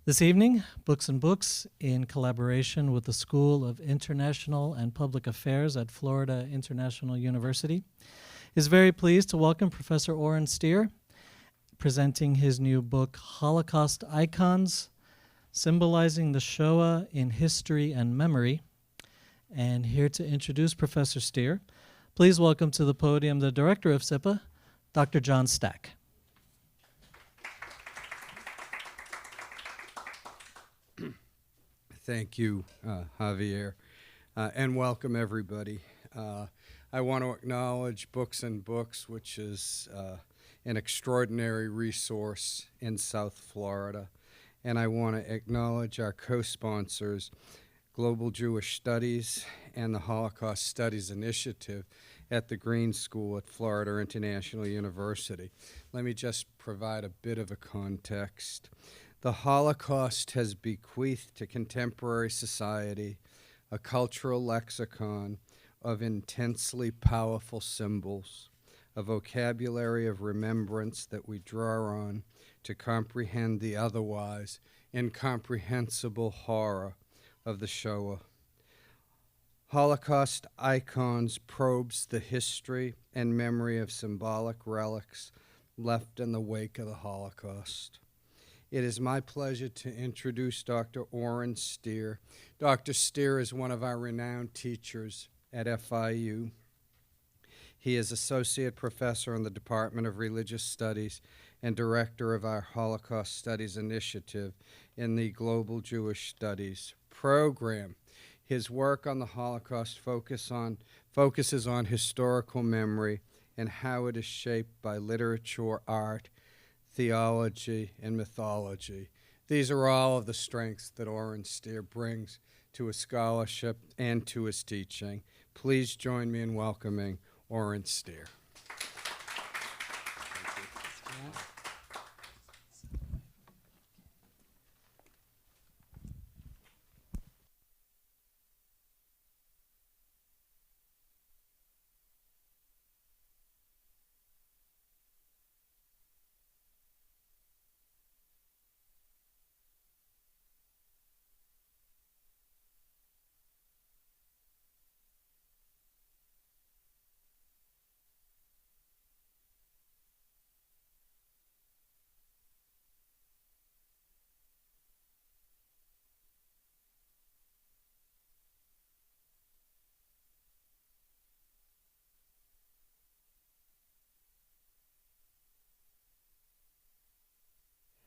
This evening, Books and Books, in collaboration with the School of International and Public Affairs at Florida International University, is very pleased to welcome Professor Oren Stier, presenting his new book, Holocaust Icons, Symbolizing the Shoah in History and Memory. And here to introduce Professor Stier, please welcome to the podium the director of SIPA, Dr. John Stack. Thank you, Javier, and welcome everybody. I want to acknowledge Books and Books, which is an extraordinary resource in South Florida, and I want to acknowledge our co-sponsors, Global Jewish Studies and the Holocaust Studies Initiative at the Green School at Florida International University. Let me just provide a bit of a context. The Holocaust has bequeathed to contemporary society a cultural lexicon of intensely powerful symbols, a vocabulary of remembrance that we draw on to comprehend the otherwise incomprehensible horror of the Shoah. Holocaust Icons probes the history and memory of symbolic relics left in the wake of the Holocaust. It is my pleasure to introduce Dr. Oren Stier. Dr. Stier is one of our renowned teachers at FIU. He is Associate Professor in the Department of Religious Studies and Director of our Holocaust Studies Initiative in the Global Jewish Studies program. His work on the Holocaust focuses on historical memory and how it is shaped by literature, art, theology, and mythology. These are all of the strengths that Oren Stier brings to his scholarship and to his teaching. Please join me in welcoming Oren Stier.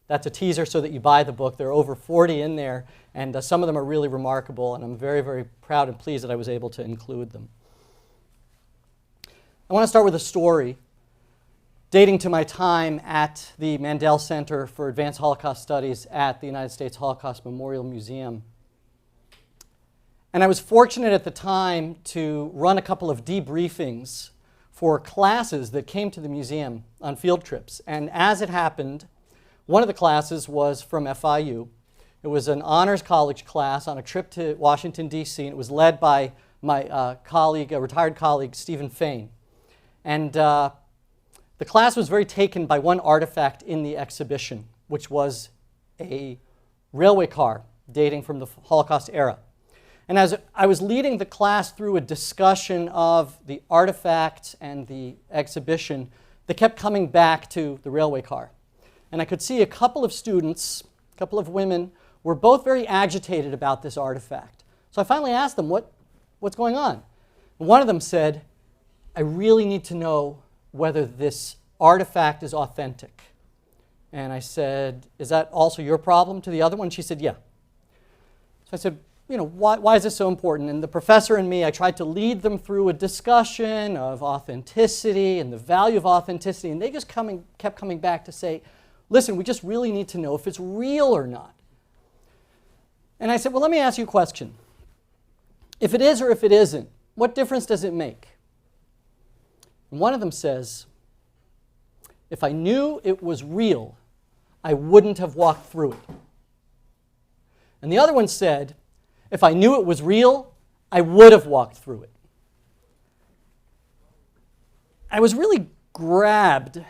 That's a teaser so that you buy the book. There are over 40 in there, and some of them are really remarkable, and I'm very, very proud and pleased that I was able to include them. I want to start with a story dating to my time at the Mandel Center for Advanced Holocaust Studies at the United States Holocaust Memorial Museum. And I was fortunate at the time to run a couple of debriefings for classes that came to the museum on field trips. And as it happened, one of the classes was from FIU. It was an honors college class on a trip to Washington, D.C., and it was led by my retired colleague, Stephen Fain. And the class was very taken by one artifact in the exhibition, which was a railway car dating from the Holocaust era. And as I was leading the class through a discussion of the artifact and the exhibition, they kept coming back to the railway car. And I could see a couple of students, a couple of women, were both very agitated about this artifact. So I finally asked them, what's going on? And one of them said, I really need to know whether this artifact is authentic. And I said, is that also your problem? To the other one, she said, yeah. So I said, why is this so important? And the professor and me, I tried to lead them through a discussion of authenticity and the value of authenticity, and they just kept coming back to say, listen, we just really need to know if it's real or not. And I said, well, let me ask you a question. If it is or if it isn't, what difference does it make? And one of them says, if I knew it was real, I wouldn't have walked through it. And the other one said, if I knew it was real, I would have walked through it. I was really grabbed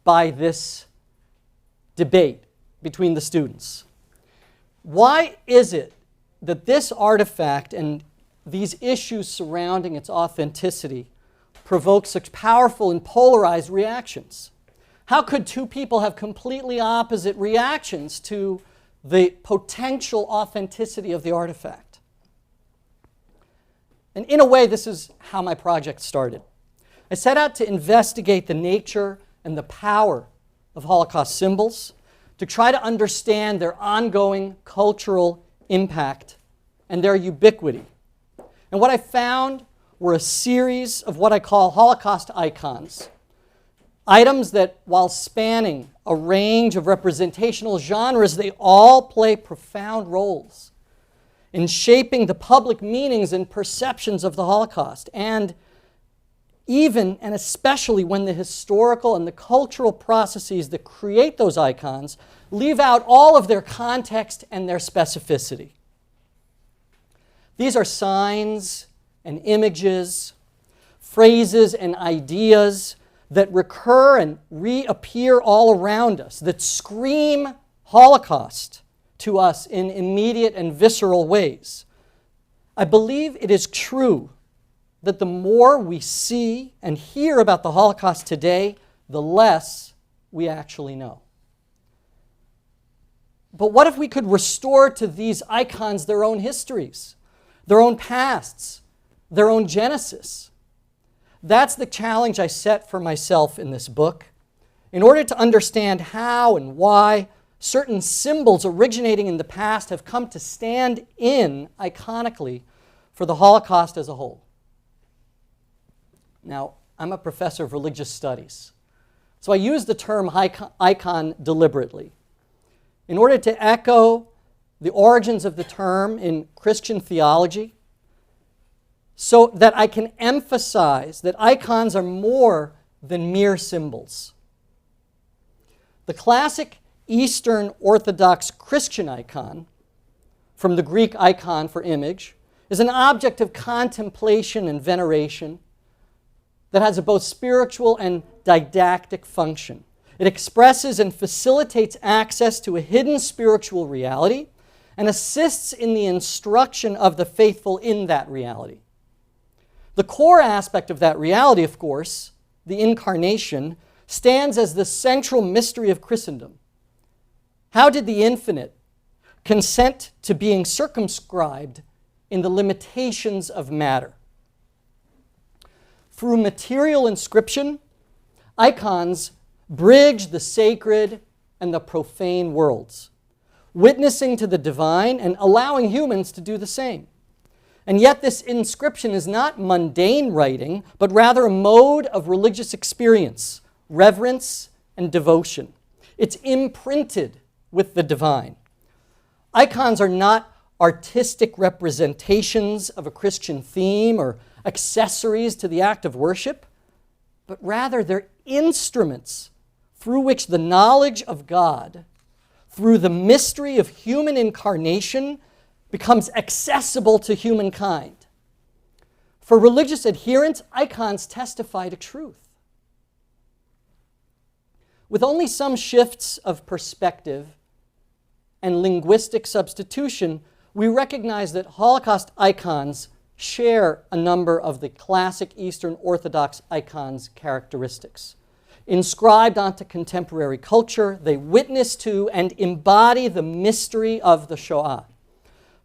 by this debate between the students. Why is it that this artifact and these issues surrounding its authenticity provoke such powerful and polarized reactions? How could two people have completely opposite reactions to the potential authenticity of the artifact? And in a way, this is how my project started. I set out to investigate the nature and the power of Holocaust symbols, to try to understand their ongoing cultural impact and their ubiquity. And what I found were a series of what I call Holocaust icons, items that, while spanning a range of representational genres, they all play profound roles in shaping the public meanings and perceptions of the Holocaust, and even and especially when the historical and the cultural processes that create those icons leave out all of their context and their specificity. These are signs and images, phrases and ideas that recur and reappear all around us, that scream Holocaust to us in immediate and visceral ways. I believe it is true that the more we see and hear about the Holocaust today, the less we actually know. But what if we could restore to these icons their own histories, their own pasts, their own genesis? That's the challenge I set for myself in this book. In order to understand how and why certain symbols originating in the past have come to stand in iconically for the Holocaust as a whole. Now, I'm a professor of religious studies, so I use the term icon deliberately in order to echo the origins of the term in Christian theology, so that I can emphasize that icons are more than mere symbols. The classic Eastern Orthodox Christian icon, from the Greek icon for image, is an object of contemplation and veneration that has a both spiritual and didactic function. It expresses and facilitates access to a hidden spiritual reality and assists in the instruction of the faithful in that reality. The core aspect of that reality, of course, the incarnation, stands as the central mystery of Christendom. How did the infinite consent to being circumscribed in the limitations of matter? Through material inscription, icons bridge the sacred and the profane worlds, witnessing to the divine and allowing humans to do the same. And yet this inscription is not mundane writing, but rather a mode of religious experience, reverence, and devotion. It's imprinted with the divine. Icons are not artistic representations of a Christian theme or accessories to the act of worship, but rather they're instruments through which the knowledge of God, through the mystery of human incarnation, becomes accessible to humankind. For religious adherents, icons testify to truth. With only some shifts of perspective and linguistic substitution, we recognize that Holocaust icons share a number of the classic Eastern Orthodox icons' characteristics. Inscribed onto contemporary culture, they witness to and embody the mystery of the Shoah,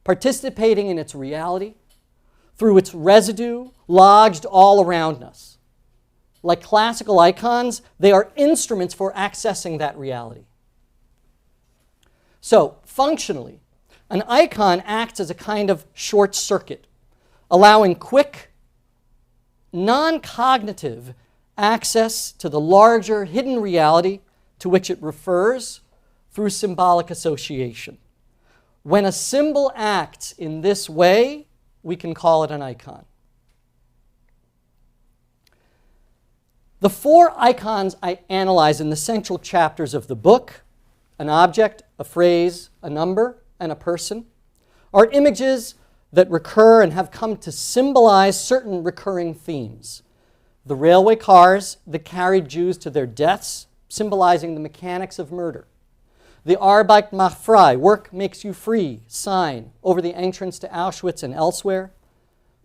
participating in its reality through its residue lodged all around us. Like classical icons, they are instruments for accessing that reality. So, functionally, an icon acts as a kind of short circuit, allowing quick, non-cognitive access to the larger hidden reality to which it refers through symbolic association. When a symbol acts in this way, we can call it an icon. The four icons I analyze in the central chapters of the book, an object, a phrase, a number, and a person, are images that recur and have come to symbolize certain recurring themes. The railway cars that carried Jews to their deaths, symbolizing the mechanics of murder. the Arbeit macht frei, work makes you free, sign over the entrance to Auschwitz and elsewhere,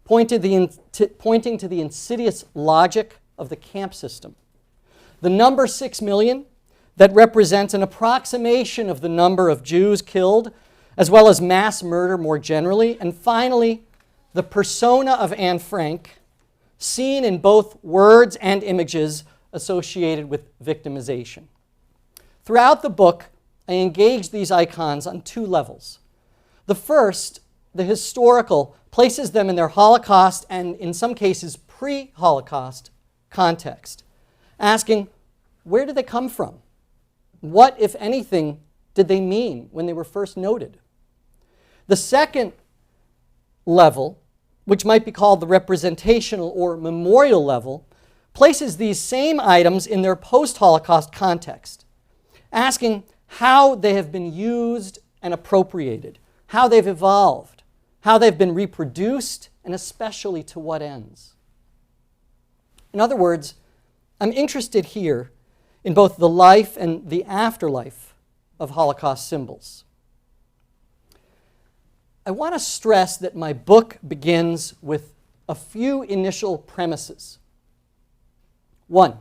pointing to the insidious logic of the camp system. The number 6 million that represents an approximation of the number of Jews killed, as well as mass murder more generally. And finally, the persona of Anne Frank, seen in both words and images associated with victimization. Throughout the book, I engage these icons on two levels. The first, the historical, places them in their Holocaust and, in some cases, pre-Holocaust context, asking, where did they come from? What, if anything, did they mean when they were first noted? The second level, which might be called the representational or memorial level, places these same items in their post-Holocaust context, asking how they have been used and appropriated, how they've evolved, how they've been reproduced, and especially to what ends. In other words, I'm interested here in both the life and the afterlife of Holocaust symbols. I want to stress that my book begins with a few initial premises. One,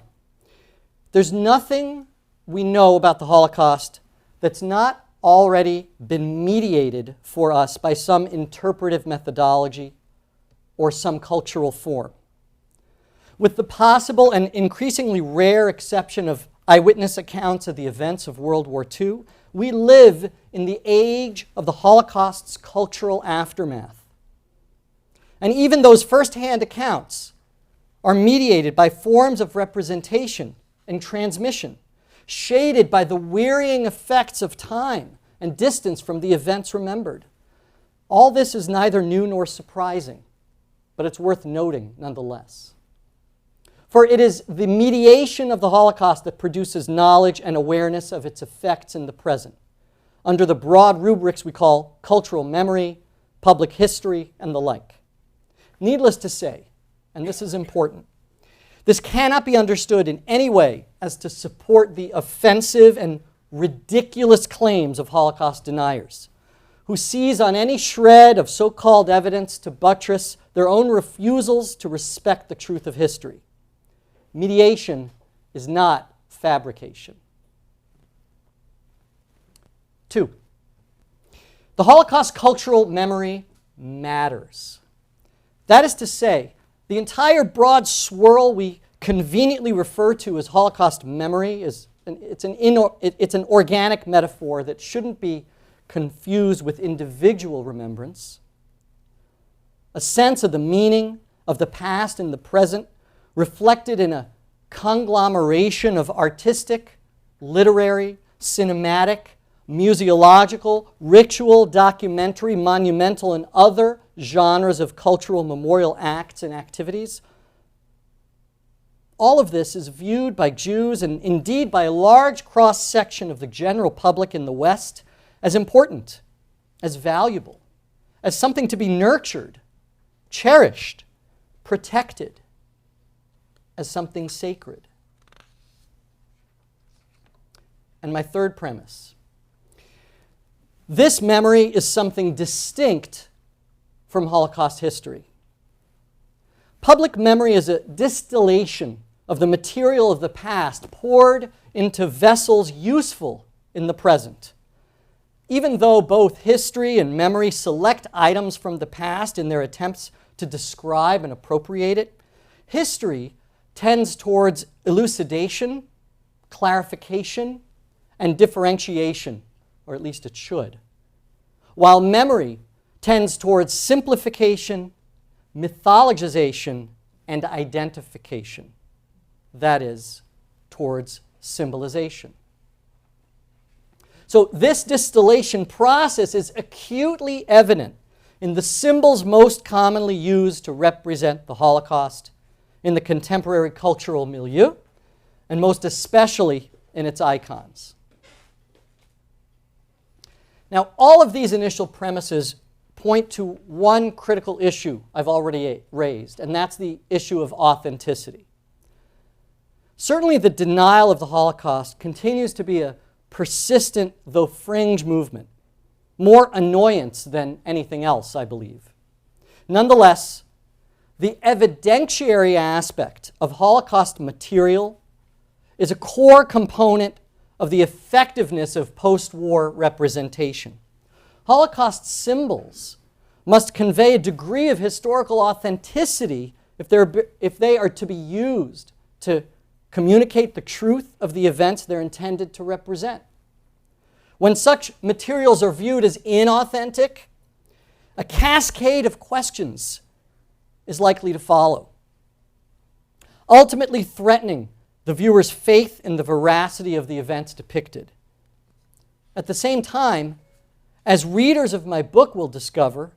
there's nothing we know about the Holocaust that's not already been mediated for us by some interpretive methodology or some cultural form. With the possible and increasingly rare exception of eyewitness accounts of the events of World War II, we live in the age of the Holocaust's cultural aftermath. And even those first-hand accounts are mediated by forms of representation and transmission, shaded by the wearying effects of time and distance from the events remembered. All this is neither new nor surprising, but it's worth noting nonetheless. For it is the mediation of the Holocaust that produces knowledge and awareness of its effects in the present, under the broad rubrics we call cultural memory, public history, and the like. Needless to say, and this is important, this cannot be understood in any way as to support the offensive and ridiculous claims of Holocaust deniers, who seize on any shred of so-called evidence to buttress their own refusals to respect the truth of history. Mediation is not fabrication. 2, the Holocaust cultural memory matters. That is to say, the entire broad swirl we conveniently refer to as Holocaust memory it's an organic metaphor that shouldn't be confused with individual remembrance. A sense of the meaning of the past and the present reflected in a conglomeration of artistic, literary, cinematic, museological, ritual, documentary, monumental, and other genres of cultural memorial acts and activities. All of this is viewed by Jews and indeed by a large cross-section of the general public in the West as important, as valuable, as something to be nurtured, cherished, protected, as something sacred. And my third premise. This memory is something distinct from Holocaust history. Public memory is a distillation of the material of the past poured into vessels useful in the present. Even though both history and memory select items from the past in their attempts to describe and appropriate it, history tends towards elucidation, clarification, and differentiation, or at least it should, while memory tends towards simplification, mythologization, and identification, that is, towards symbolization. So this distillation process is acutely evident in the symbols most commonly used to represent the Holocaust in the contemporary cultural milieu, and most especially in its icons. Now, all of these initial premises point to one critical issue I've already raised, and that's the issue of authenticity. Certainly, the denial of the Holocaust continues to be a persistent, though fringe movement. More annoyance than anything else, I believe. Nonetheless, the evidentiary aspect of Holocaust material is a core component of the effectiveness of post-war representation. Holocaust symbols must convey a degree of historical authenticity if they are to be used to communicate the truth of the events they're intended to represent. When such materials are viewed as inauthentic, a cascade of questions is likely to follow, ultimately threatening the viewer's faith in the veracity of the events depicted. At the same time, as readers of my book will discover,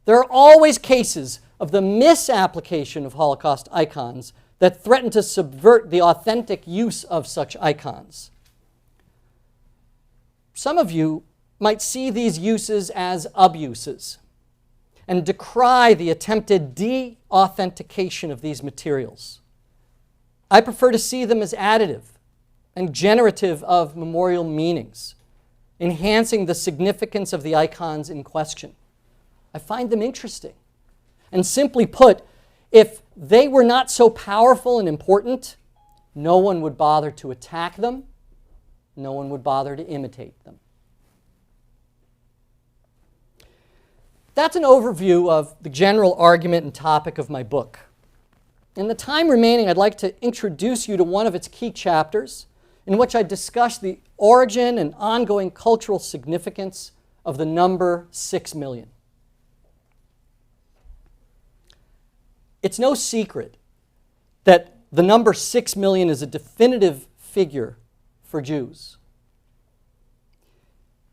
there are always cases of the misapplication of Holocaust icons that threaten to subvert the authentic use of such icons. Some of you might see these uses as abuses and decry the attempted de-authentication of these materials. I prefer to see them as additive and generative of memorial meanings, enhancing the significance of the icons in question. I find them interesting. And simply put, if they were not so powerful and important, no one would bother to attack them, no one would bother to imitate them. That's an overview of the general argument and topic of my book. In the time remaining, I'd like to introduce you to one of its key chapters, in which I discuss the origin and ongoing cultural significance of the number 6 million. It's no secret that the number 6 million is a definitive figure for Jews.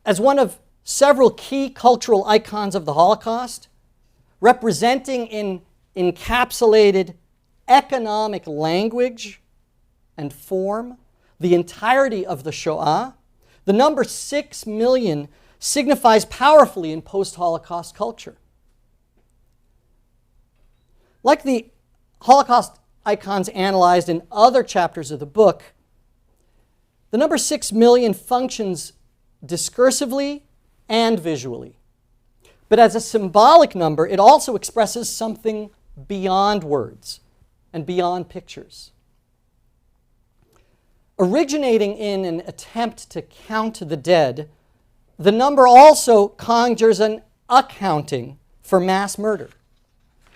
As one of several key cultural icons of the Holocaust, representing in encapsulated economic language and form the entirety of the Shoah, the number 6 million signifies powerfully in post-Holocaust culture. Like the Holocaust icons analyzed in other chapters of the book, the number 6 million functions discursively and visually. But as a symbolic number, it also expresses something beyond words and beyond pictures. Originating in an attempt to count the dead, the number also conjures an accounting for mass murder.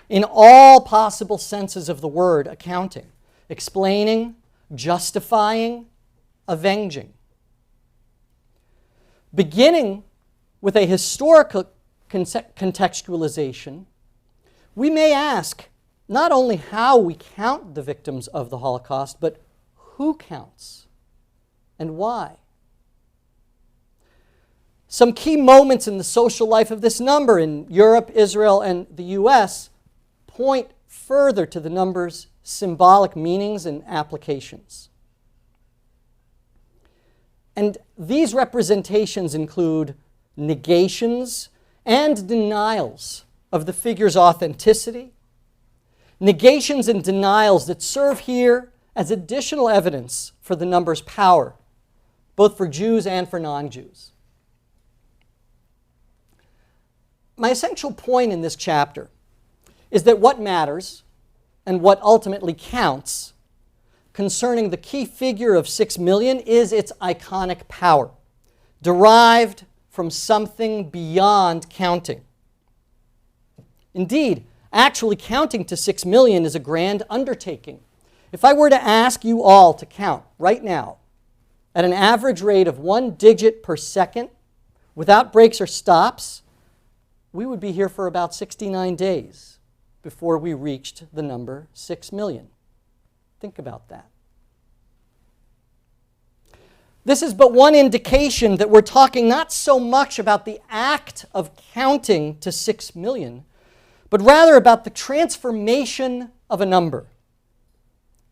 In all possible senses of the word, accounting, explaining, justifying, avenging. Beginning with a historical contextualization, we may ask not only how we count the victims of the Holocaust, but who counts and why. Some key moments in the social life of this number in Europe, Israel, and the US point further to the number's symbolic meanings and applications. And these representations include negations and denials of the figure's authenticity, negations and denials that serve here as additional evidence for the number's power, both for Jews and for non-Jews. My essential point in this chapter is that what matters and what ultimately counts concerning the key figure of 6 million is its iconic power, derived from something beyond counting. Indeed, actually counting to 6 million is a grand undertaking. If I were to ask you all to count right now at an average rate of 1 digit per second, without breaks or stops, we would be here for about 69 days before we reached the number 6 million. Think about that. This is but one indication that we're talking not so much about the act of counting to 6 million, but rather about the transformation of a number,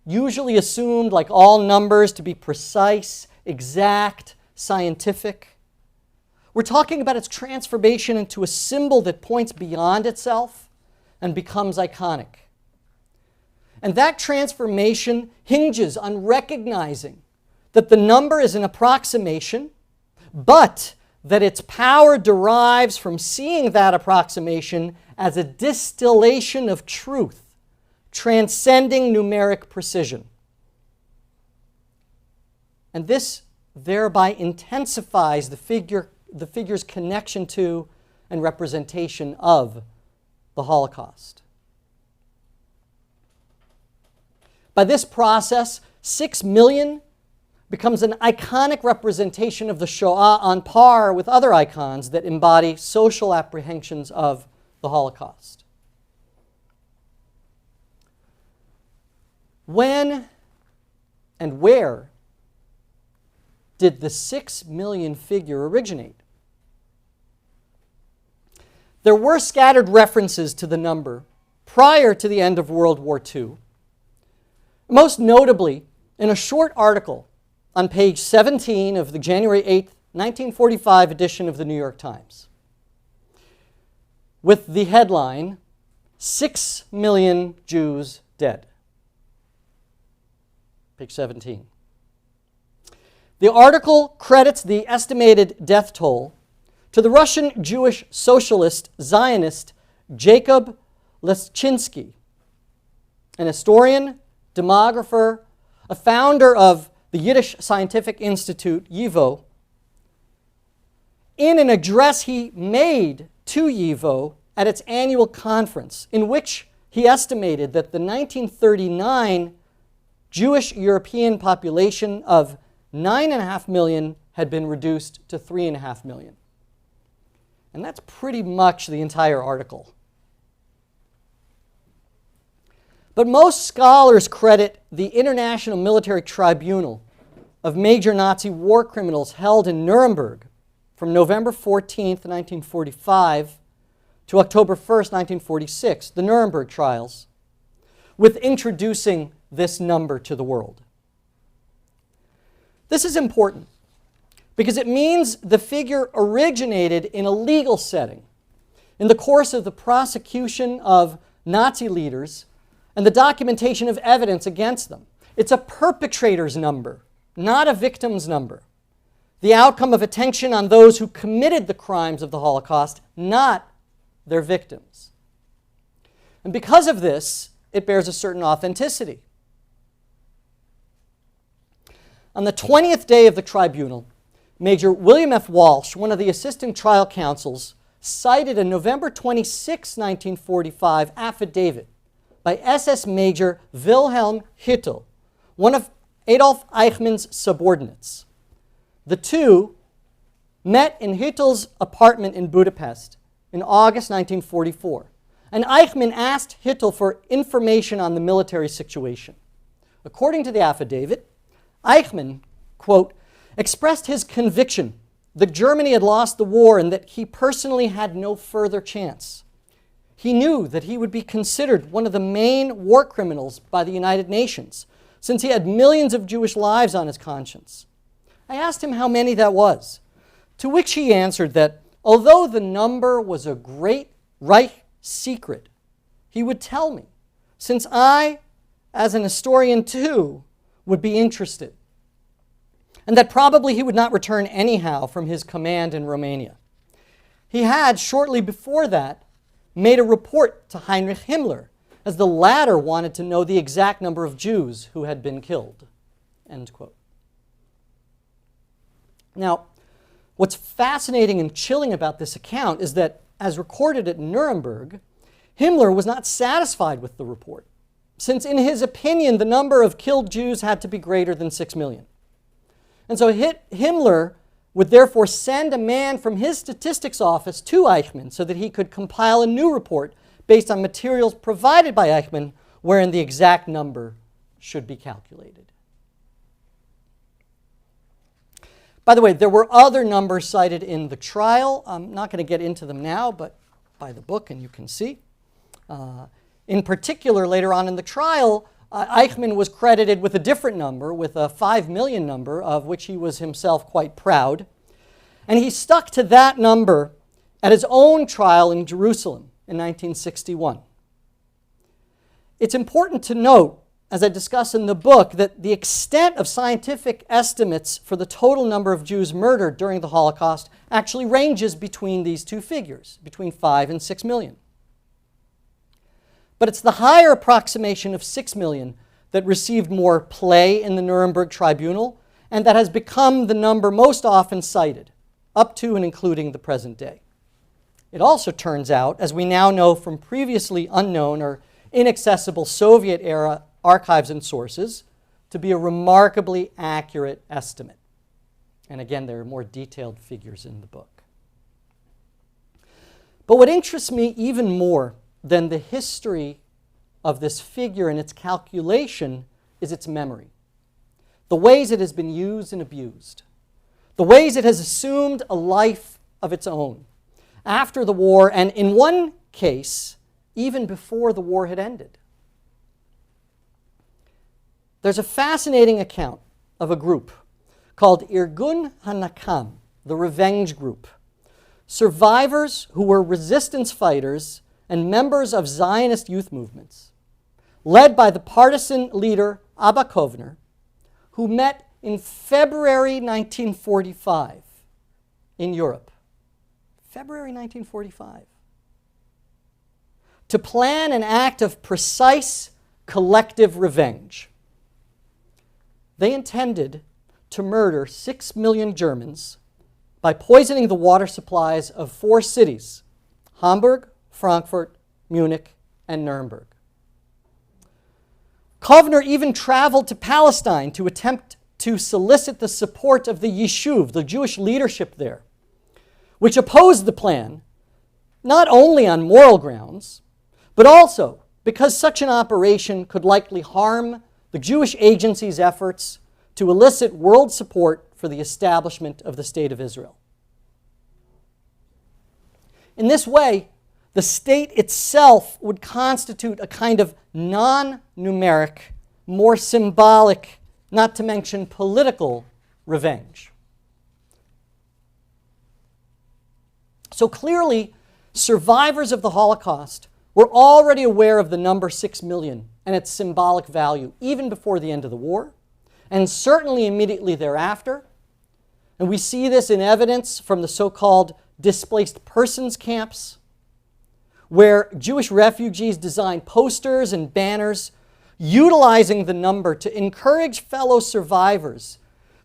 usually assumed, like all numbers, to be precise, exact, scientific. We're talking about its transformation into a symbol that points beyond itself and becomes iconic. And that transformation hinges on recognizing that the number is an approximation, but that its power derives from seeing that approximation as a distillation of truth, transcending numeric precision. And this thereby intensifies the figure's connection to and representation of the Holocaust. By this process, 6 million becomes an iconic representation of the Shoah on par with other icons that embody social apprehensions of the Holocaust. When and where did the 6 million figure originate? There were scattered references to the number prior to the end of World War II, most notably in a short article on page 17 of the January 8, 1945 edition of the New York Times, with the headline, 6 million Jews dead. Page 17. The article credits the estimated death toll to the Russian Jewish socialist Zionist Jacob Leschinsky, an historian, demographer, a founder of the Yiddish Scientific Institute, YIVO. In an address he made to YIVO at its annual conference, in which he estimated that the 1939 Jewish European population of 9.5 million had been reduced to 3.5 million. And that's pretty much the entire article. But most scholars credit the International Military Tribunal of major Nazi war criminals held in Nuremberg from November 14, 1945 to October 1, 1946, the Nuremberg trials, with introducing this number to the world. This is important because it means the figure originated in a legal setting in the course of the prosecution of Nazi leaders and the documentation of evidence against them. It's a perpetrator's number, not a victim's number. The outcome of attention on those who committed the crimes of the Holocaust, not their victims. And because of this, it bears a certain authenticity. On the 20th day of the tribunal, Major William F. Walsh, one of the assistant trial counsels, cited a November 26, 1945 affidavit by SS Major Wilhelm Hittel, one of Adolf Eichmann's subordinates. The two met in Hittel's apartment in Budapest in August 1944, and Eichmann asked Hittel for information on the military situation. According to the affidavit, Eichmann, quote, expressed his conviction that Germany had lost the war and that he personally had no further chance. He knew that he would be considered one of the main war criminals by the United Nations, since he had millions of Jewish lives on his conscience. I asked him how many that was, to which he answered that although the number was a great Reich secret, he would tell me, since I, as an historian too, would be interested, and that probably he would not return anyhow from his command in Romania. He had, shortly before that, made a report to Heinrich Himmler, as the latter wanted to know the exact number of Jews who had been killed. End quote. Now, what's fascinating and chilling about this account is that, as recorded at Nuremberg, Himmler was not satisfied with the report, since in his opinion the number of killed Jews had to be greater than 6 million. And so Himmler would therefore send a man from his statistics office to Eichmann so that he could compile a new report based on materials provided by Eichmann wherein the exact number should be calculated. By the way, there were other numbers cited in the trial. I'm not going to get into them now, but by the book and you can see. In particular, later on in the trial, Eichmann was credited with a different number, with a 5 million number, of which he was himself quite proud. And he stuck to that number at his own trial in Jerusalem in 1961. It's important to note, as I discuss in the book, that the extent of scientific estimates for the total number of Jews murdered during the Holocaust actually ranges between these two figures, between 5 and 6 million. But it's the higher approximation of 6 million that received more play in the Nuremberg Tribunal and that has become the number most often cited, up to and including the present day. It also turns out, as we now know from previously unknown or inaccessible Soviet-era archives and sources, to be a remarkably accurate estimate. And again, there are more detailed figures in the book. But what interests me even more than the history of this figure and its calculation is its memory. The ways it has been used and abused. The ways it has assumed a life of its own after the war, and in one case, even before the war had ended. There's a fascinating account of a group called Irgun HaNakam, the Revenge Group. Survivors who were resistance fighters and members of Zionist youth movements, led by the partisan leader Abba Kovner, who met in February 1945 in Europe. February 1945. To plan an act of precise collective revenge. They intended to murder 6 million Germans by poisoning the water supplies of 4 cities, Hamburg, Frankfurt, Munich, and Nuremberg. Kovner even traveled to Palestine to attempt to solicit the support of the Yishuv, the Jewish leadership there, which opposed the plan, not only on moral grounds, but also because such an operation could likely harm the Jewish agency's efforts to elicit world support for the establishment of the State of Israel. In this way, the state itself would constitute a kind of non-numeric, more symbolic, not to mention political, revenge. So clearly, survivors of the Holocaust were already aware of the number 6 million and its symbolic value, even before the end of the war, and certainly immediately thereafter. And we see this in evidence from the so-called displaced persons camps, where Jewish refugees designed posters and banners utilizing the number to encourage fellow survivors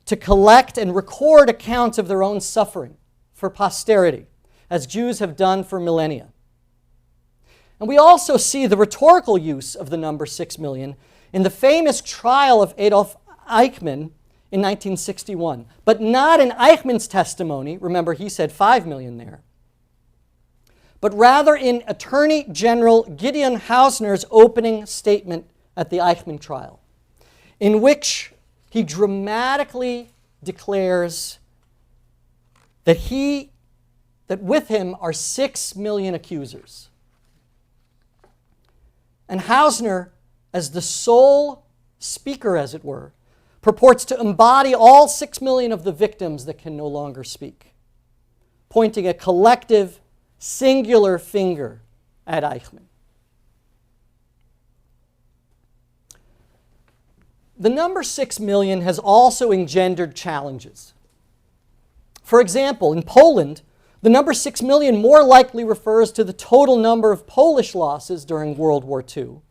to collect and record accounts of their own suffering for posterity, as Jews have done for millennia. And we also see the rhetorical use of the number 6 million in the famous trial of Adolf Eichmann in 1961, but not in Eichmann's testimony. Remember, he said 5 million there. But rather in Attorney General Gideon Hausner's opening statement at the Eichmann trial, in which he dramatically declares that with him are 6 million accusers. And Hausner, as the sole speaker, as it were, purports to embody all 6 million of the victims that can no longer speak, pointing a collective, singular finger at Eichmann. The number 6 million has also engendered challenges. For example, in Poland, the number 6 million more likely refers to the total number of Polish losses during World War II,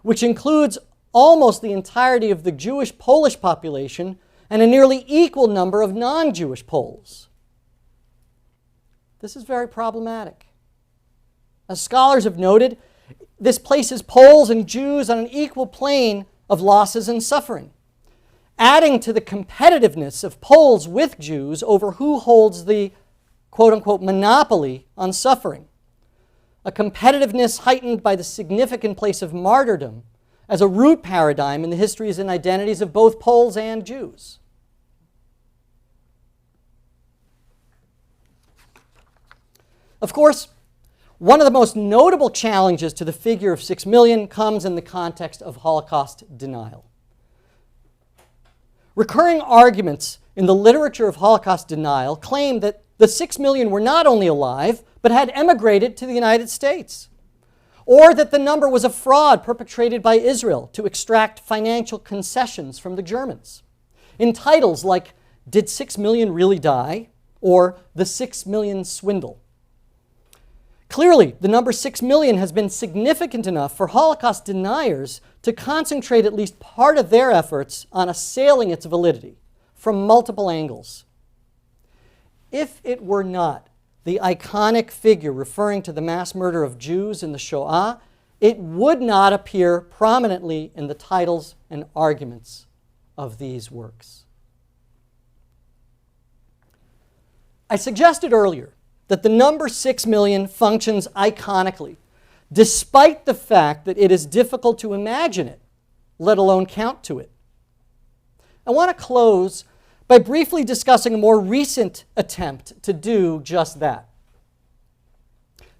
which includes almost the entirety of the Jewish Polish population and a nearly equal number of non-Jewish Poles. This is very problematic. As scholars have noted, this places Poles and Jews on an equal plane of losses and suffering, adding to the competitiveness of Poles with Jews over who holds the quote-unquote monopoly on suffering, a competitiveness heightened by the significant place of martyrdom as a root paradigm in the histories and identities of both Poles and Jews. Of course, one of the most notable challenges to the figure of 6 million comes in the context of Holocaust denial. Recurring arguments in the literature of Holocaust denial claim that the 6 million were not only alive, but had emigrated to the United States, or that the number was a fraud perpetrated by Israel to extract financial concessions from the Germans, in titles like "Did 6 Million Really Die?" or "The 6 Million Swindle." Clearly, the number 6 million has been significant enough for Holocaust deniers to concentrate at least part of their efforts on assailing its validity from multiple angles. If it were not the iconic figure referring to the mass murder of Jews in the Shoah, it would not appear prominently in the titles and arguments of these works. I suggested earlier that the number 6 million functions iconically, despite the fact that it is difficult to imagine it, let alone count to it. I want to close by briefly discussing a more recent attempt to do just that.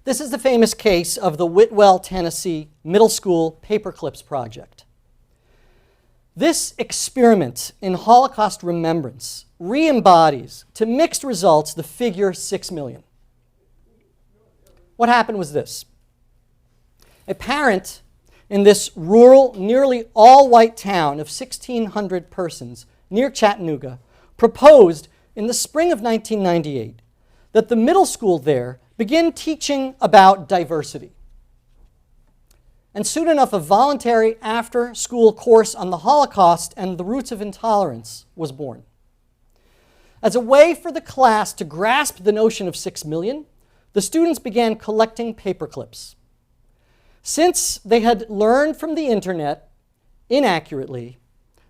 This is the famous case of the Whitwell, Tennessee Middle School Paperclips Project. This experiment in Holocaust remembrance re-embodies to mixed results the figure 6 million. What happened was this. A parent in this rural, nearly all-white town of 1,600 persons near Chattanooga proposed in the spring of 1998 that the middle school there begin teaching about diversity. And soon enough, a voluntary after-school course on the Holocaust and the roots of intolerance was born. As a way for the class to grasp the notion of 6 million, the students began collecting paperclips. Since they had learned from the internet, inaccurately,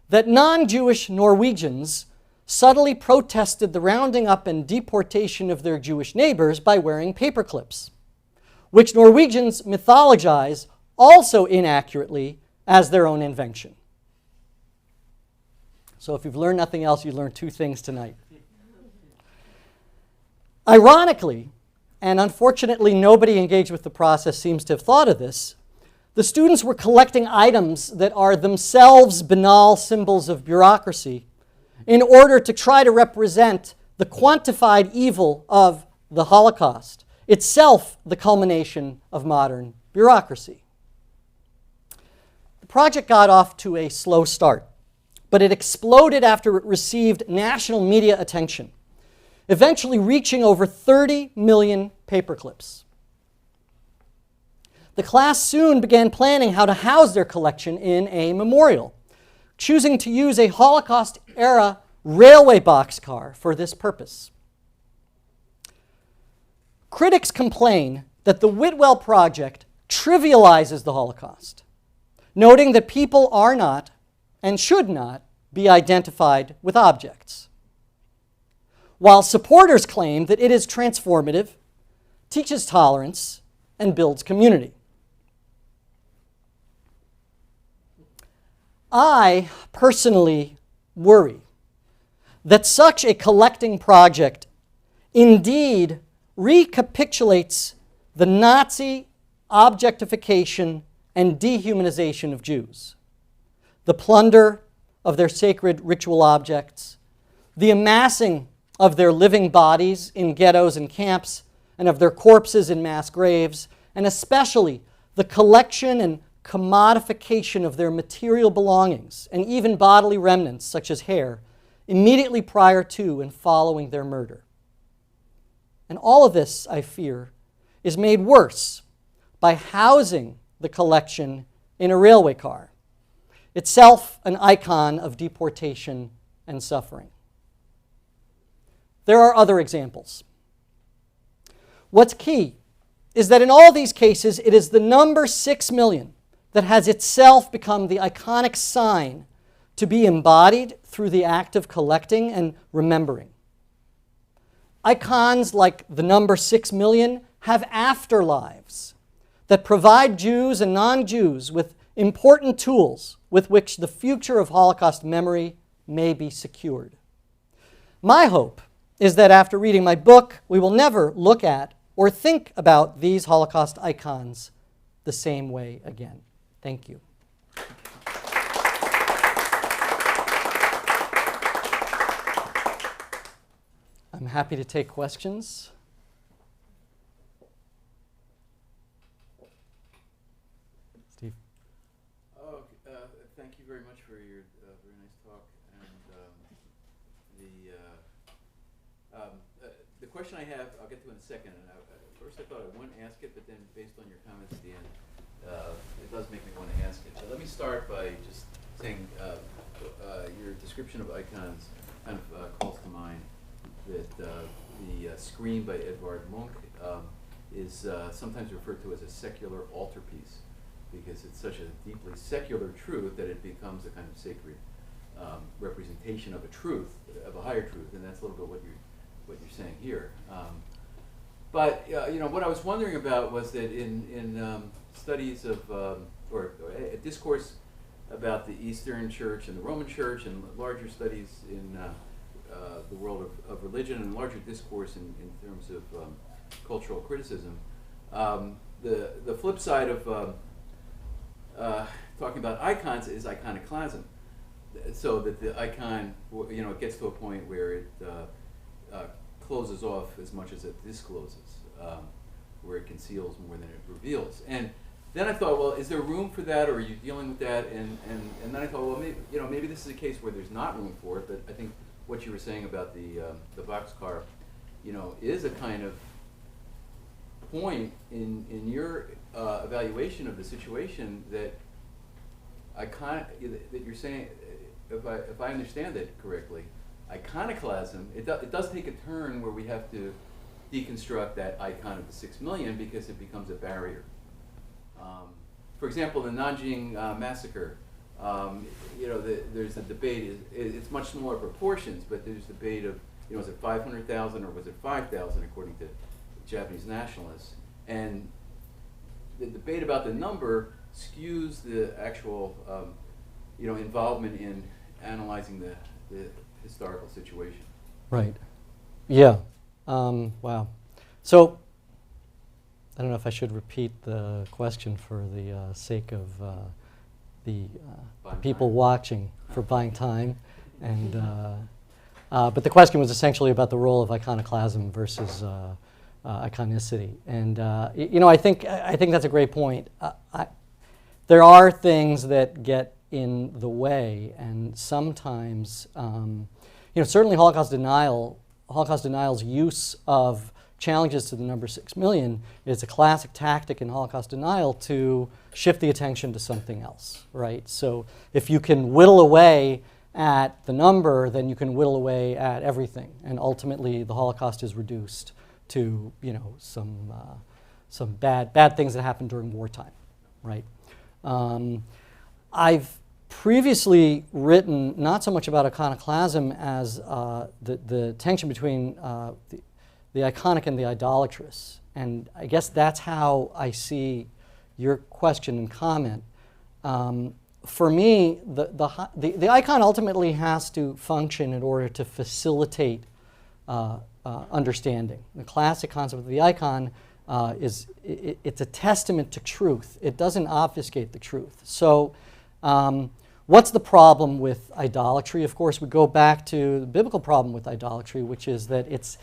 that non-Jewish Norwegians subtly protested the rounding up and deportation of their Jewish neighbors by wearing paperclips, which Norwegians mythologize also inaccurately as their own invention. So if you've learned nothing else, you learned two things tonight. Ironically, and unfortunately nobody engaged with the process seems to have thought of this, the students were collecting items that are themselves banal symbols of bureaucracy in order to try to represent the quantified evil of the Holocaust, itself the culmination of modern bureaucracy. The project got off to a slow start, but it exploded after it received national media attention, eventually reaching over 30 million paperclips. The class soon began planning how to house their collection in a memorial, choosing to use a Holocaust-era railway boxcar for this purpose. Critics complain that the Whitwell Project trivializes the Holocaust, noting that people are not and should not be identified with objects, while supporters claim that it is transformative, teaches tolerance, and builds community. I personally worry that such a collecting project indeed recapitulates the Nazi objectification and dehumanization of Jews, the plunder of their sacred ritual objects, the amassing of their living bodies in ghettos and camps, and of their corpses in mass graves, and especially the collection and commodification of their material belongings and even bodily remnants, such as hair, immediately prior to and following their murder. And all of this, I fear, is made worse by housing the collection in a railway car, itself an icon of deportation and suffering. There are other examples. What's key is that in all these cases, it is the number 6 million that has itself become the iconic sign to be embodied through the act of collecting and remembering. Icons like the number 6 million have afterlives that provide Jews and non-Jews with important tools with which the future of Holocaust memory may be secured. My hope is that after reading my book, we will never look at or think about these Holocaust icons the same way again. Thank you. I'm happy to take questions. the question I have, I'll get to in a second. And first, I thought I wouldn't ask it, but then based on your comments at the end, it does make me want to ask it. Let me start by just saying your description of icons kind of calls to mind that the screen by Edvard Munch is sometimes referred to as a secular altarpiece, because it's such a deeply secular truth that it becomes a kind of sacred representation of a truth, of a higher truth, and that's a little bit what you're saying here. But what I was wondering about was that in studies of or a discourse about the Eastern Church and the Roman Church, and larger studies in the world of religion, and larger discourse in terms of cultural criticism, the flip side of talking about icons is iconoclasm. So that the icon, it gets to a point where it closes off as much as it discloses, where it conceals more than it reveals. And then I thought, well, is there room for that, or are you dealing with that? And then I thought, well, maybe this is a case where there's not room for it. But I think what you were saying about the boxcar, is a kind of point in your evaluation of the situation that that you're saying. If I understand it correctly, iconoclasm, it does take a turn where we have to deconstruct that icon of the 6 million, because it becomes a barrier. For example, the Nanjing massacre, there's a debate, it's much smaller proportions, but there's a debate of, was it 500,000 or was it 5,000 according to Japanese nationalists? And the debate about the number skews the actual involvement in analyzing the historical situation. Right. Yeah. Wow. So, I don't know if I should repeat the question for the sake of the people watching, for buying time, and but the question was essentially about the role of iconoclasm versus iconicity, and I think that's a great point. There are things that get in the way, and sometimes, certainly Holocaust denial's use of challenges to the number 6 million is a classic tactic in Holocaust denial to shift the attention to something else, right? So if you can whittle away at the number, then you can whittle away at everything, and ultimately the Holocaust is reduced to some bad things that happened during wartime, right? I've previously written not so much about iconoclasm as the tension between the iconic and the idolatrous, and I guess that's how I see your question and comment. For me, the icon ultimately has to function in order to facilitate understanding. The classic concept of the icon it's a testament to truth. It doesn't obfuscate the truth. So what's the problem with idolatry? Of course, we go back to the biblical problem with idolatry, which is that it's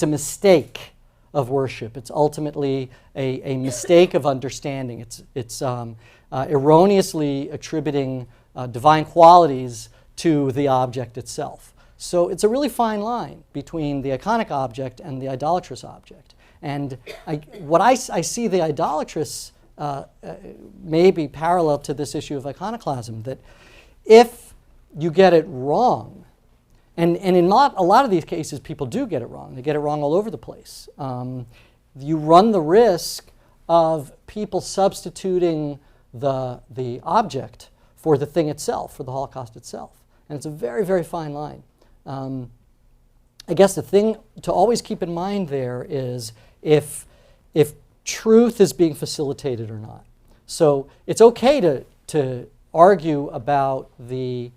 a mistake of worship. It's ultimately a mistake of understanding. It's erroneously attributing divine qualities to the object itself. So it's a really fine line between the iconic object and the idolatrous object. And I see the idolatrous may be parallel to this issue of iconoclasm, that if you get it wrong, and in a lot of these cases people do get it wrong, they get it wrong all over the place, you run the risk of people substituting the object for the thing itself, for the Holocaust itself. And it's a very, very fine line. I guess the thing to always keep in mind there is if truth is being facilitated or not. So it's okay to argue about the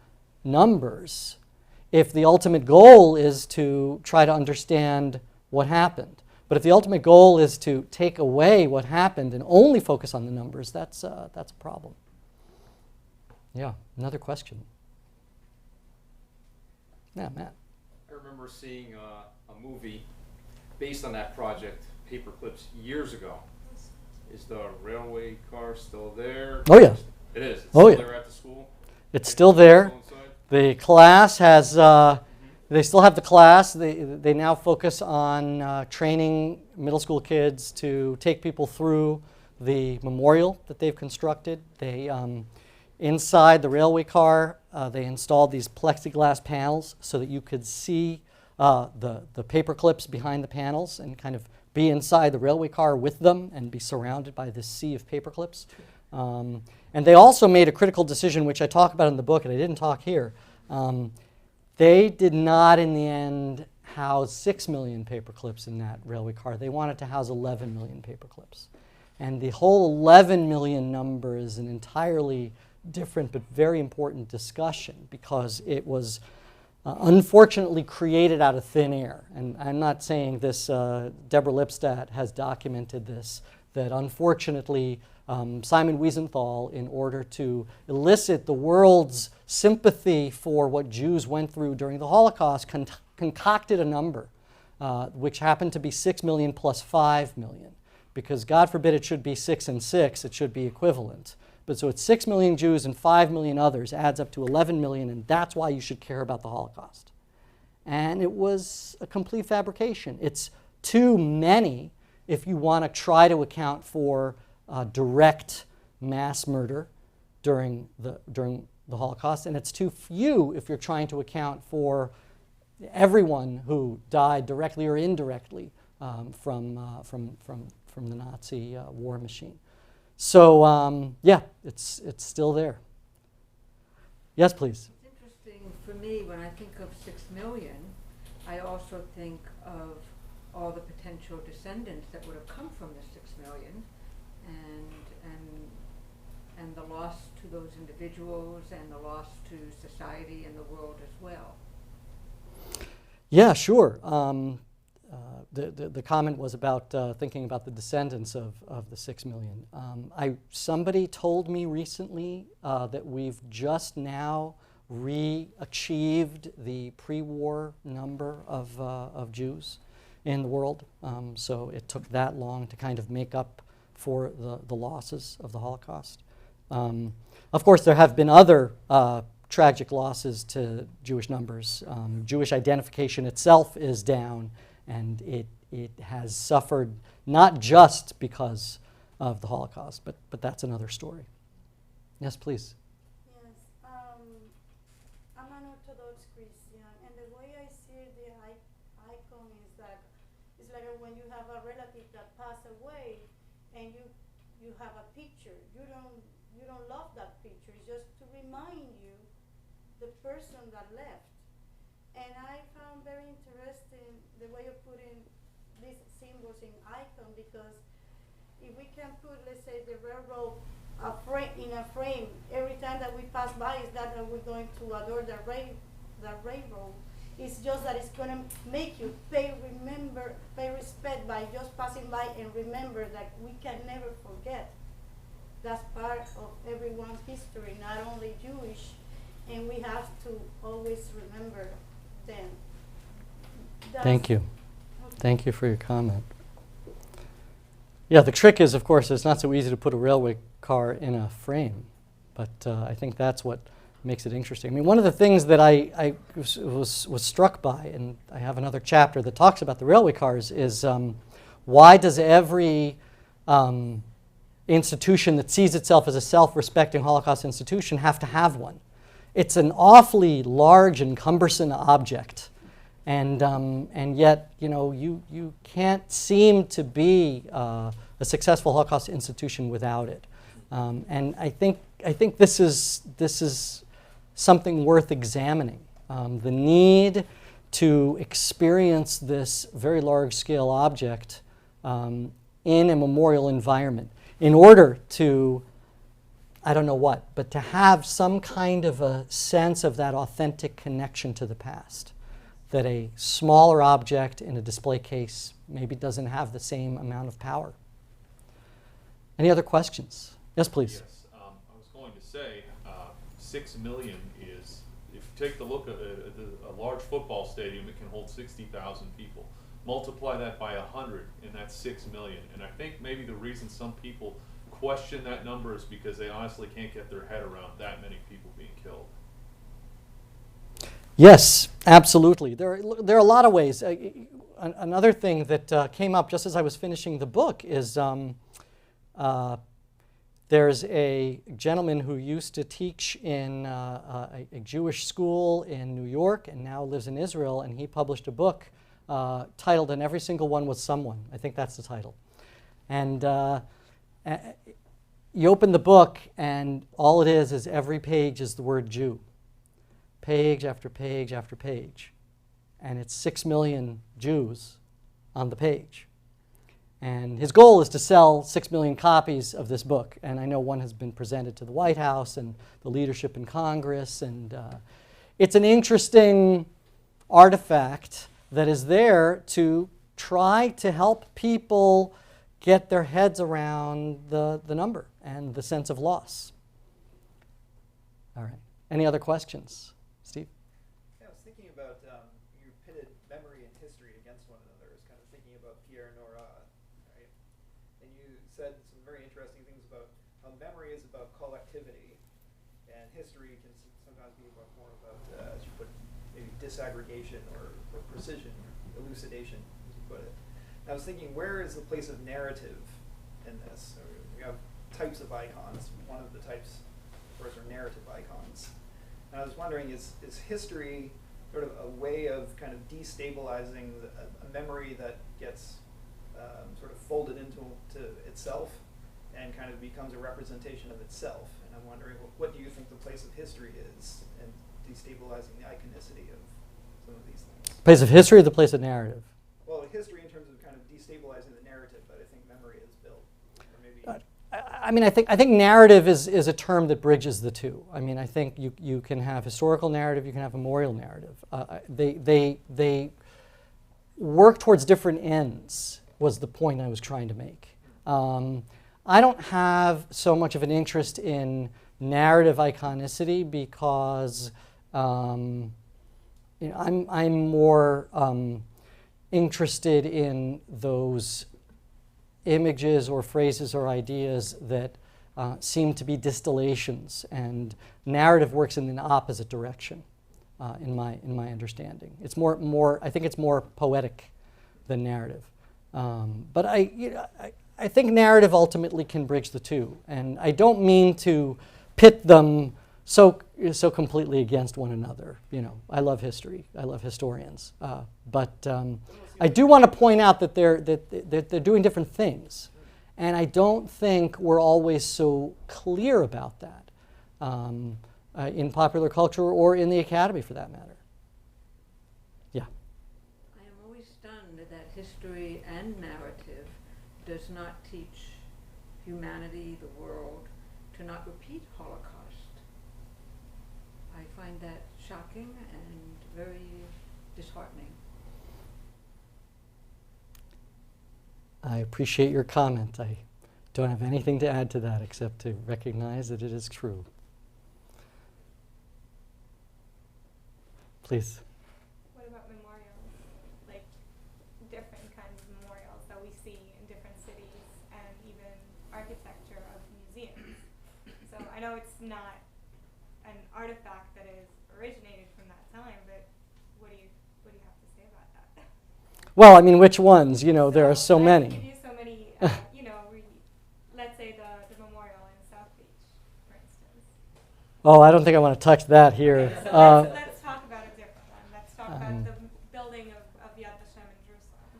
numbers if the ultimate goal is to try to understand what happened. But if the ultimate goal is to take away what happened and only focus on the numbers, that's a problem. Yeah, another question. Yeah, Matt. I remember seeing a movie based on that project, Paperclips, years ago. Is the railway car still there? Oh, yeah. It is. It's Oh, still yeah. there at the school? It's still there. Still inside? The class has They still have the class. They now focus on training middle school kids to take people through the memorial that they've constructed. They, inside the railway car, they installed these plexiglass panels so that you could see the paper clips behind the panels and kind of be inside the railway car with them and be surrounded by this sea of paper clips. And they also made a critical decision, which I talk about in the book, and I didn't talk here. They did not, in the end, house 6 million paper clips in that railway car. They wanted to house 11 million paper clips. And the whole 11 million number is an entirely different but very important discussion because it was unfortunately created out of thin air. And I'm not saying this, Deborah Lipstadt has documented this, that unfortunately Simon Wiesenthal, in order to elicit the world's sympathy for what Jews went through during the Holocaust, concocted a number which happened to be 6 million plus 5 million. Because God forbid it should be 6 and 6, it should be equivalent. But so it's 6 million Jews and 5 million others adds up to 11 million, and that's why you should care about the Holocaust. And it was a complete fabrication. It's too many if you want to try to account for direct mass murder during the Holocaust, and it's too few if you're trying to account for everyone who died directly or indirectly from the Nazi war machine. So yeah, it's still there. Yes, please. It's interesting for me when I think of 6 million, I also think of all the potential descendants that would have come from the 6 million, and the loss to those individuals and the loss to society and the world as well. Yeah, sure. The comment was about thinking about the descendants of the 6 million. Somebody told me recently that we've just now re-achieved the pre-war number of Jews in the world. So it took that long to kind of make up for the losses of the Holocaust. Of course, there have been other tragic losses to Jewish numbers. Jewish identification itself is down, and it has suffered not just because of the Holocaust, but that's another story. Yes, please. Yes, I'm an Orthodox Christian, and the way I see the icon is that it's like when you have a relative that passed away, and you have a picture. You don't love that picture. It's just to remind you the person that left. And I found very interesting the way of putting these symbols in icon, because if we can put, let's say, the railroad in a frame, every time that we pass by, is that we're going to adore the railroad. It's just that it's going to make you pay respect by just passing by and remember that we can never forget. That's part of everyone's history, not only Jewish, and we have to always remember them. Thank you. Thank you for your comment. Yeah, the trick is, of course, it's not so easy to put a railway car in a frame, but I think that's what makes it interesting. I mean, one of the things that I was struck by, and I have another chapter that talks about the railway cars, is why does every institution that sees itself as a self-respecting Holocaust institution have to have one? It's an awfully large and cumbersome object, and yet, you know, you can't seem to be a successful Holocaust institution without it. And I think this is something worth examining. The need to experience this very large-scale object in a memorial environment in order to, I don't know what, but to have some kind of a sense of that authentic connection to the past, that a smaller object in a display case maybe doesn't have the same amount of power. Any other questions? Yes, please. Yes, I was going to say 6 million is, if you take the look at a large football stadium, it can hold 60,000 people. Multiply that by 100, and that's 6 million. And I think maybe the reason some people question that number is because they honestly can't get their head around that many people being killed. Yes, absolutely. There are a lot of ways. Another thing that came up just as I was finishing the book is there's a gentleman who used to teach in a Jewish school in New York and now lives in Israel, and he published a book titled "And Every Single One Was Someone." I think that's the title. And you open the book, and all it is every page is the word Jew. Page after page after page. And it's 6 million Jews on the page. And his goal is to sell 6 million copies of this book. And I know one has been presented to the White House and the leadership in Congress. And it's an interesting artifact that is there to try to help people get their heads around the number and the sense of loss. All right. Any other questions? Steve? Yeah, I was thinking about, you pitted memory and history against one another. I was kind of thinking about Pierre Nora, right? And you said some very interesting things about how memory is about collectivity, and history can sometimes be more about, as you put, maybe disaggregation or precision, or elucidation, as you put it. And I was thinking, where is the place of narrative in this? So we have types of icons. One of the types, of course, are narrative icons. And I was wondering, is history sort of a way of kind of destabilizing a memory that gets sort of folded into itself and kind of becomes a representation of itself? And I'm wondering, what do you think the place of history is in destabilizing the iconicity of some of these things? Place of history or the place of narrative? Well, history in terms of kind of destabilizing the narrative, but I think memory is built. Or maybe I mean, I think narrative is a term that bridges the two. I mean, I think you can have historical narrative, you can have memorial narrative. They work towards different ends, was the point I was trying to make. I don't have so much of an interest in narrative iconicity because I'm more interested in those images or phrases or ideas that seem to be distillations, and narrative works in an opposite direction, in my understanding. It's more I think it's more poetic than narrative, but I think narrative ultimately can bridge the two, and I don't mean to pit them so completely against one another. You know, I love history, I love historians, but I do want to point out that they're doing different things, and I don't think we're always so clear about that in popular culture or in the academy, for that matter. Yeah. I am always stunned that history and narrative does not teach humanity, the world, to not repeat Holocaust. I find that shocking and very disheartening. I appreciate your comment. I don't have anything to add to that except to recognize that it is true. Please. What about memorials? Like different kinds of memorials that we see in different cities, and even architecture of museums. So I know it's not an artifact that is originated from that time, but what do you have to say about that? Well, I mean, which ones? You know, there are so many. I can give you so many, let's say the memorial in South Beach, for instance. Oh, I don't think I want to touch that here. Okay, so let's talk about a different one. Let's talk about the building of Yad Vashem in Jerusalem.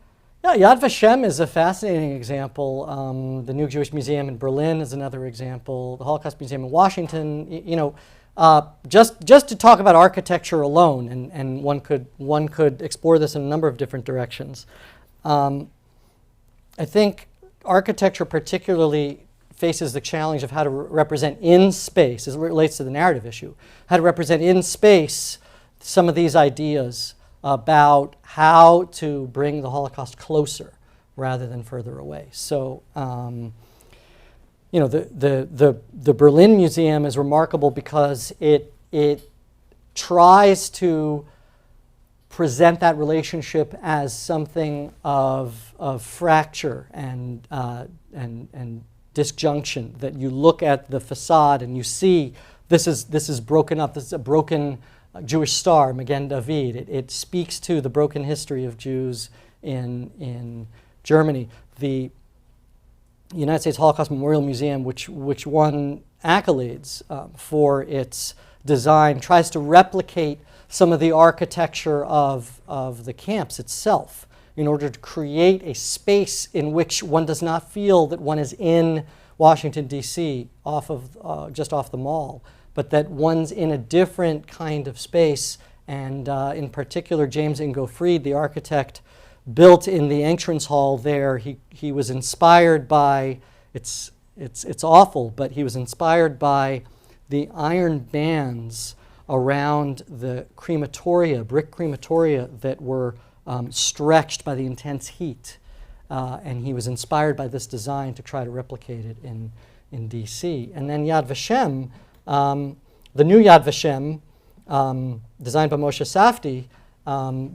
Yeah, Yad Vashem is a fascinating example. The New Jewish Museum in Berlin is another example. The Holocaust Museum in Washington. Just to talk about architecture alone, and one could explore this in a number of different directions. I think architecture particularly faces the challenge of how to represent in space, as it relates to the narrative issue, how to represent in space some of these ideas about how to bring the Holocaust closer rather than further away. So, the Berlin Museum is remarkable because it tries to present that relationship as something of fracture and disjunction. That you look at the facade and you see this is broken up. This is a broken Jewish star, Magen David. It speaks to the broken history of Jews in Germany. The United States Holocaust Memorial Museum, which won accolades for its design, tries to replicate some of the architecture of the camps itself in order to create a space in which one does not feel that one is in Washington, D.C., just off the mall, but that one's in a different kind of space. And in particular, James Ingo Fried, the architect, built in the entrance hall there. He was inspired by, it's awful, but he was inspired by the iron bands around the crematoria, brick crematoria that were stretched by the intense heat. And he was inspired by this design to try to replicate it in D.C. And then Yad Vashem, the new Yad Vashem, designed by Moshe Safdie,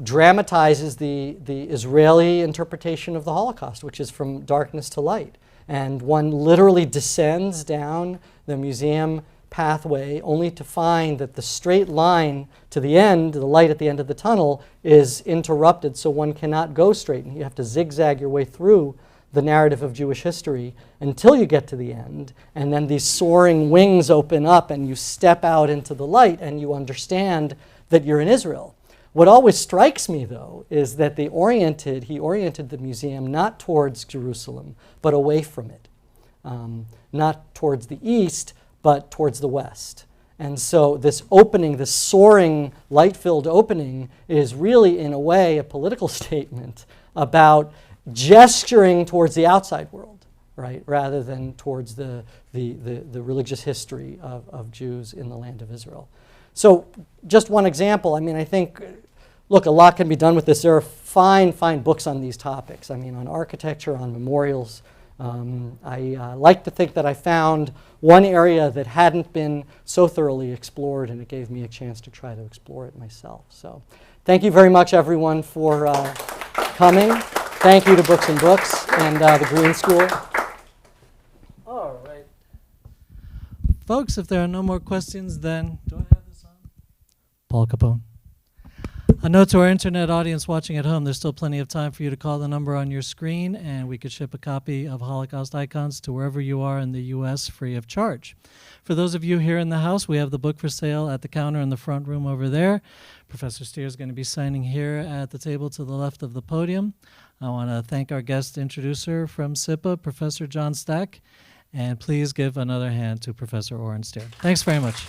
dramatizes the Israeli interpretation of the Holocaust, which is from darkness to light. And one literally descends down the museum pathway only to find that the straight line to the end, the light at the end of the tunnel, is interrupted, so one cannot go straight. And you have to zigzag your way through the narrative of Jewish history until you get to the end. And then these soaring wings open up and you step out into the light and you understand that you're in Israel. What always strikes me, though, is that he oriented the museum not towards Jerusalem, but away from it. Not towards the east, but towards the west. And so this opening, this soaring, light-filled opening, is really, in a way, a political statement about gesturing towards the outside world, right, rather than towards the religious history of Jews in the land of Israel. So just one example, I mean, I think, look, a lot can be done with this. There are fine books on these topics. I mean, on architecture, on memorials. I like to think that I found one area that hadn't been so thoroughly explored, and it gave me a chance to try to explore it myself. So thank you very much, everyone, for coming. Thank you to Books and Books and the Green School. All right. Folks, if there are no more questions, then do I have this on? Paul Capone. A note to our internet audience watching at home, there's still plenty of time for you to call the number on your screen, and we could ship a copy of Holocaust Icons to wherever you are in the U.S. free of charge. For those of you here in the house, we have the book for sale at the counter in the front room over there. Professor Stier is going to be signing here at the table to the left of the podium. I want to thank our guest introducer from SIPA, Professor John Stack, and please give another hand to Professor Oren Stier. Thanks very much.